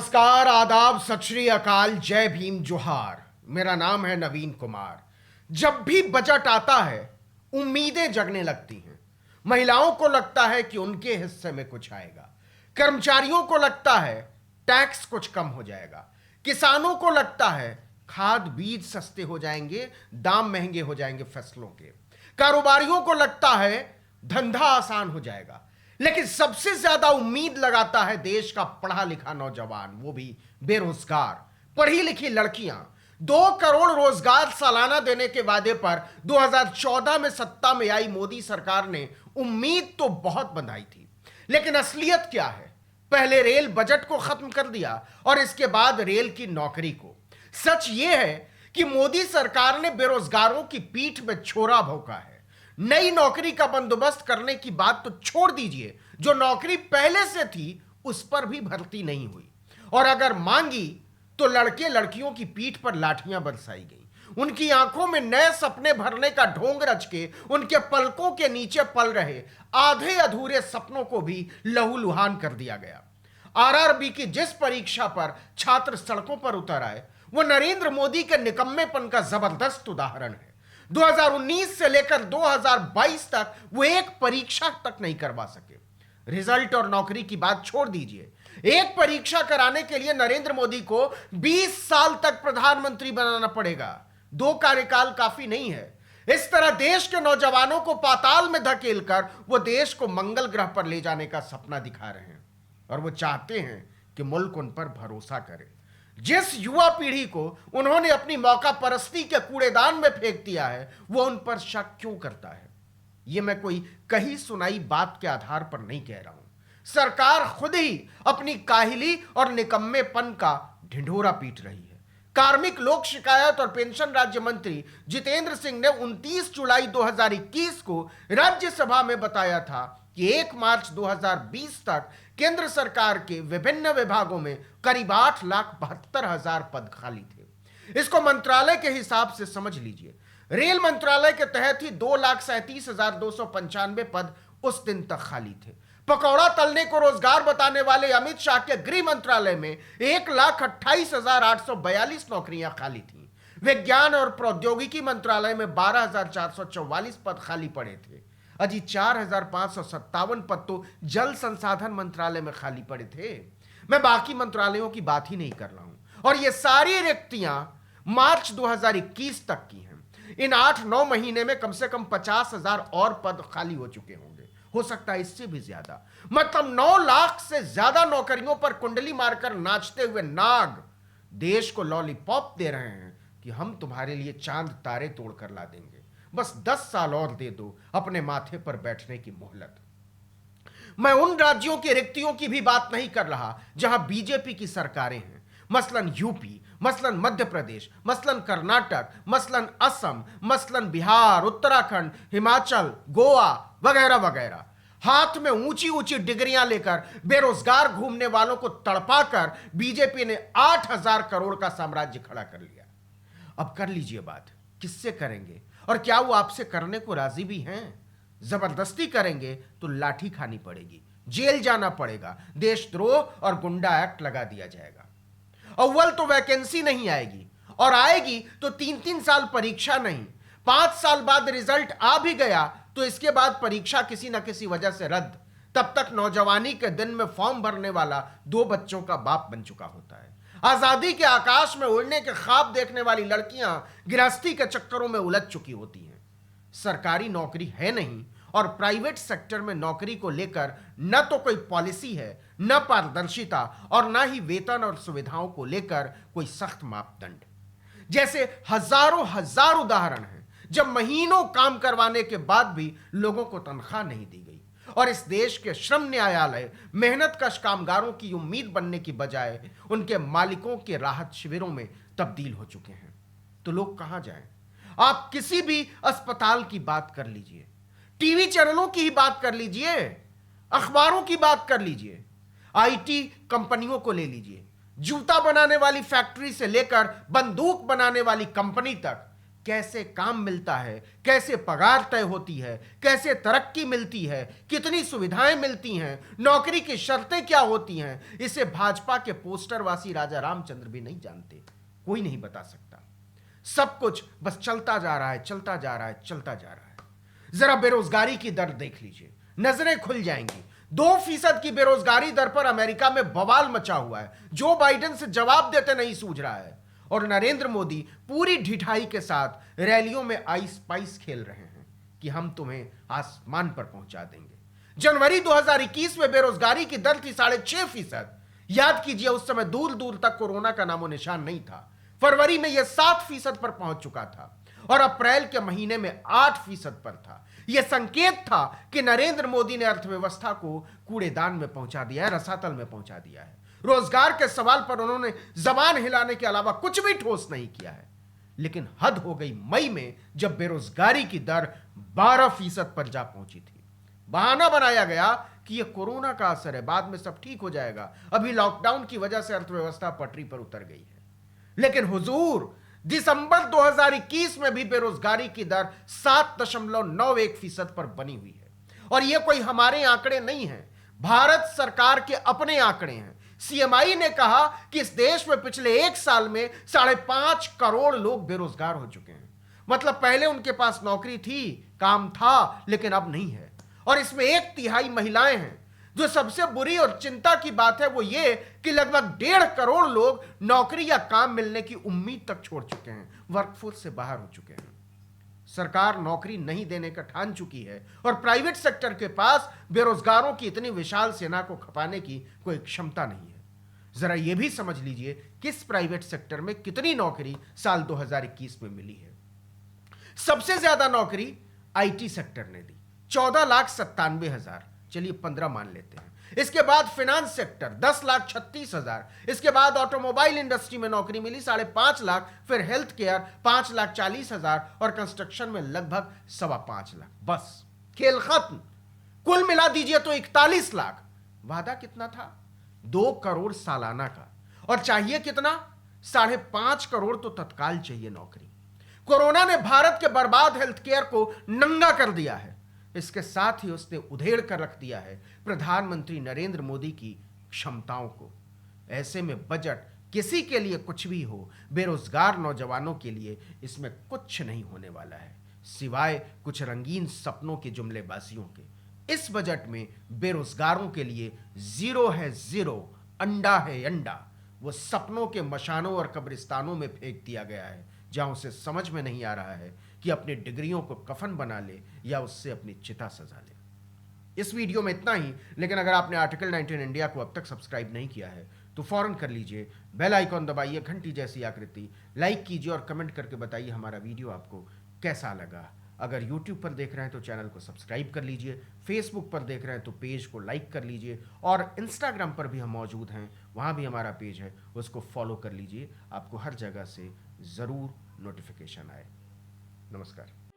नमस्कार, आदाब, सत श्री अकाल, जय भीम, जोहार। मेरा नाम है नवीन कुमार। जब भी बजट आता है उम्मीदें जगने लगती हैं। महिलाओं को लगता है कि उनके हिस्से में कुछ आएगा। कर्मचारियों को लगता है टैक्स कुछ कम हो जाएगा। किसानों को लगता है खाद बीज सस्ते हो जाएंगे, दाम महंगे हो जाएंगे फसलों के। कारोबारियों को लगता है धंधा आसान हो जाएगा। लेकिन सबसे ज्यादा उम्मीद लगाता है देश का पढ़ा लिखा नौजवान, वो भी बेरोजगार। पढ़ी लिखी लड़कियां 2 करोड़ रोजगार सालाना देने के वादे पर 2014 में सत्ता में आई मोदी सरकार ने उम्मीद तो बहुत बंधाई थी, लेकिन असलियत क्या है? पहले रेल बजट को खत्म कर दिया और इसके बाद रेल की नौकरी को। सच यह है कि मोदी सरकार ने बेरोजगारों की पीठ में छोरा भोंका है। नई नौकरी का बंदोबस्त करने की बात तो छोड़ दीजिए, जो नौकरी पहले से थी उस पर भी भर्ती नहीं हुई, और अगर मांगी तो लड़के लड़कियों की पीठ पर लाठियां बरसाई गई। उनकी आंखों में नए सपने भरने का ढोंग रच के उनके पलकों के नीचे पल रहे आधे अधूरे सपनों को भी लहूलुहान कर दिया गया। आरआरबी की जिस परीक्षा पर छात्र सड़कों पर उतर आए, वो नरेंद्र मोदी के निकम्मेपन का जबरदस्त उदाहरण है। 2019 से लेकर 2022 तक वो एक परीक्षा तक नहीं करवा सके। रिजल्ट और नौकरी की बात छोड़ दीजिए, एक परीक्षा कराने के लिए नरेंद्र मोदी को 20 साल तक प्रधानमंत्री बनाना पड़ेगा। 2 कार्यकाल काफी नहीं है। इस तरह देश के नौजवानों को पाताल में धकेलकर वो देश को मंगल ग्रह पर ले जाने का सपना दिखा रहे हैं, और वो चाहते हैं कि मुल्क उन पर भरोसा करे। जिस युवा पीढ़ी को उन्होंने अपनी मौका परस्ती के कूड़ेदान में फेंक दिया है, वो उन पर शक क्यों करता है? यह मैं कोई कही सुनाई बात के आधार पर नहीं कह रहा हूं। सरकार खुद ही अपनी काहिली और निकम्मेपन का ढिंढोरा पीट रही है। कार्मिक लोक शिकायत और पेंशन राज्य मंत्री जितेंद्र सिंह ने 29 जुलाई 2021 को राज्यसभा में बताया था कि 1 मार्च 2020 तक केंद्र सरकार के विभिन्न विभागों में करीब 8,72,000 पद खाली थे। इसको मंत्रालय के हिसाब से समझ लीजिए। रेल मंत्रालय के तहत ही 2,37,295 पद उस दिन तक खाली थे। पकौड़ा तलने को रोजगार बताने वाले अमित शाह के गृह मंत्रालय में 1,28,842 नौकरियां खाली थी। विज्ञान और प्रौद्योगिकी मंत्रालय में 12,444 पद खाली पड़े थे। अजी 4,557 पद तो जल संसाधन मंत्रालय में खाली पड़े थे। मैं बाकी मंत्रालयों की बात ही नहीं कर रहा हूं। और ये सारी रिक्तियां मार्च 2021 तक की हैं। इन 8-9 महीने में कम से कम 50,000 और पद खाली हो चुके होंगे, हो सकता है इससे भी ज्यादा। मतलब 9 लाख से ज्यादा नौकरियों पर कुंडली मारकर नाचते हुए नाग देश को लॉलीपॉप दे रहे हैं कि हम तुम्हारे लिए चांद तारे तोड़कर ला देंगे, बस 10 साल और दे दो अपने माथे पर बैठने की मोहलत। मैं उन राज्यों की रिक्तियों की भी बात नहीं कर रहा जहां बीजेपी की सरकारें हैं, मसलन यूपी, मसलन मध्य प्रदेश, मसलन कर्नाटक, मसलन असम, मसलन बिहार, उत्तराखंड, हिमाचल, गोवा वगैरह वगैरह। हाथ में ऊंची ऊंची डिग्रियां लेकर बेरोजगार घूमने वालों को तड़पाकर बीजेपी ने 8,000 करोड़ का साम्राज्य खड़ा कर लिया। अब कर लीजिए बात, किससे करेंगे और क्या वो आपसे करने को राजी भी हैं? जबरदस्ती करेंगे तो लाठी खानी पड़ेगी, जेल जाना पड़ेगा, देशद्रोह और गुंडा एक्ट लगा दिया जाएगा। अव्वल तो वैकेंसी नहीं आएगी, और आएगी तो 3-3 साल परीक्षा नहीं। 5 साल बाद रिजल्ट आ भी गया तो इसके बाद परीक्षा किसी न किसी वजह से रद्द। तब तक नौजवानी के दिन में फॉर्म भरने वाला 2 बच्चों का बाप बन चुका होता है। आजादी के आकाश में उड़ने के ख्वाब देखने वाली लड़कियां गृहस्थी के चक्करों में उलझ चुकी होती हैं। सरकारी नौकरी है नहीं, और प्राइवेट सेक्टर में नौकरी को लेकर न तो कोई पॉलिसी है, न पारदर्शिता, और न ही वेतन और सुविधाओं को लेकर कोई सख्त मापदंड। जैसे हजारों हजार उदाहरण हैं जब महीनों काम करवाने के बाद भी लोगों को तनख्वाह नहीं दी गई, और इस देश के श्रम न्यायालय मेहनतकश कामगारों की उम्मीद बनने की बजाय उनके मालिकों के राहत शिविरों में तब्दील हो चुके हैं। तो लोग कहां जाएं? आप किसी भी अस्पताल की बात कर लीजिए, टीवी चैनलों की ही बात कर लीजिए, अखबारों की बात कर लीजिए, आईटी कंपनियों को ले लीजिए, जूता बनाने वाली फैक्ट्री से लेकर बंदूक बनाने वाली कंपनी तक, कैसे काम मिलता है, कैसे पगार तय होती है, कैसे तरक्की मिलती है, कितनी सुविधाएं मिलती हैं, नौकरी की शर्तें क्या होती हैं, इसे भाजपा के पोस्टरवासी राजा रामचंद्र भी नहीं जानते। कोई नहीं बता सकता। सब कुछ बस चलता जा रहा है, चलता जा रहा है, चलता जा रहा है। जरा बेरोजगारी की दर देख लीजिए, नजरें खुल जाएंगी। 2% की बेरोजगारी दर पर अमेरिका में बवाल मचा हुआ है। जो बाइडेन से जवाब देते नहीं सूझ रहा है और नरेंद्र मोदी पूरी ढिठाई के साथ रैलियों में आइस पाइस खेल रहे हैं कि हम तुम्हें आसमान पर पहुंचा देंगे। जनवरी 2021 में बेरोजगारी की दर थी 6.5%। याद कीजिए, उस समय दूर दूर तक कोरोना का नामो निशान नहीं था। फरवरी में यह 7% पर पहुंच चुका था और अप्रैल के महीने में 8% पर था। यह संकेत था कि नरेंद्र मोदी ने अर्थव्यवस्था को कूड़ेदान में पहुंचा दिया है, रसातल में पहुंचा दिया है। रोजगार के सवाल पर उन्होंने जबान हिलाने के अलावा कुछ भी ठोस नहीं किया है। लेकिन हद हो गई मई में, जब बेरोजगारी की दर 12% पर जा पहुंची थी। बहाना बनाया गया कि यह कोरोना का असर है, बाद में सब ठीक हो जाएगा, अभी लॉकडाउन की वजह से अर्थव्यवस्था पटरी पर उतर गई है। लेकिन हुजूर, दिसंबर 2021 में भी बेरोजगारी की दर 7.91% पर बनी हुई है। और यह कोई हमारे आंकड़े नहीं हैं, भारत सरकार के अपने आंकड़े हैं। सीएमआई ने कहा कि इस देश में पिछले 1 साल में 5.5 करोड़ लोग बेरोजगार हो चुके हैं। मतलब पहले उनके पास नौकरी थी, काम था, लेकिन अब नहीं है। और इसमें 1/3 महिलाएं हैं। जो सबसे बुरी और चिंता की बात है वो ये कि लगभग 1.5 करोड़ लोग नौकरी या काम मिलने की उम्मीद तक छोड़ चुके हैं, वर्कफोर्स से बाहर हो चुके हैं। सरकार नौकरी नहीं देने का ठान चुकी है और प्राइवेट सेक्टर के पास बेरोजगारों की इतनी विशाल सेना को खपाने की कोई क्षमता नहीं है। जरा यह भी समझ लीजिए किस प्राइवेट सेक्टर में कितनी नौकरी साल 2021 में मिली है। सबसे ज्यादा नौकरी आईटी सेक्टर ने दी, 14,97,000। चलिए 15 मान लेते हैं। इसके बाद फाइनेंस सेक्टर 10,36,000। इसके बाद ऑटोमोबाइल इंडस्ट्री में नौकरी मिली 5.5 लाख, फिर हेल्थ केयर 5,40,000 और कंस्ट्रक्शन में लगभग 5.25 लाख। बस खेल खत्म। कुल मिला दीजिए तो 41 लाख। वादा कितना था? 2 करोड़ सालाना का। और चाहिए कितना? 5.5 करोड़ तो तत्काल चाहिए नौकरी। कोरोना ने भारत के बर्बाद हेल्थ केयर को नंगा कर दिया है। इसके साथ ही उसने उधेड़ कर रख दिया है प्रधानमंत्री नरेंद्र मोदी की क्षमताओं को। ऐसे में बजट किसी के लिए कुछ भी हो, बेरोजगार नौजवानों के लिए इसमें कुछ नहीं होने वाला है, सिवाय कुछ रंगीन सपनों के जुमलेबाजियों के। इस बजट में बेरोजगारों के लिए जीरो है जीरो, अंडा है अंडा। वो सपनों के मशानों और कब्रिस्तानों में फेंक दिया गया है, जहां उसे समझ में नहीं आ रहा है कि अपनी डिग्रियों को कफन बना ले या उससे अपनी चिता सजा ले। इस वीडियो में इतना ही, लेकिन अगर आपने आर्टिकल 19 इंडिया को अब तक सब्सक्राइब नहीं किया है तो फौरन कर लीजिए, बेल आइकॉन दबाइए, घंटी जैसी आकृति, लाइक कीजिए और कमेंट करके बताइए हमारा वीडियो आपको कैसा लगा। अगर YouTube पर देख रहे हैं तो चैनल को सब्सक्राइब कर लीजिए, फेसबुक पर देख रहे हैं तो पेज को लाइक कर लीजिए और इंस्टाग्राम पर भी हम मौजूद हैं, वहाँ भी हमारा पेज है, उसको फॉलो कर लीजिए। आपको हर जगह से ज़रूर नोटिफिकेशन आए। नमस्कार।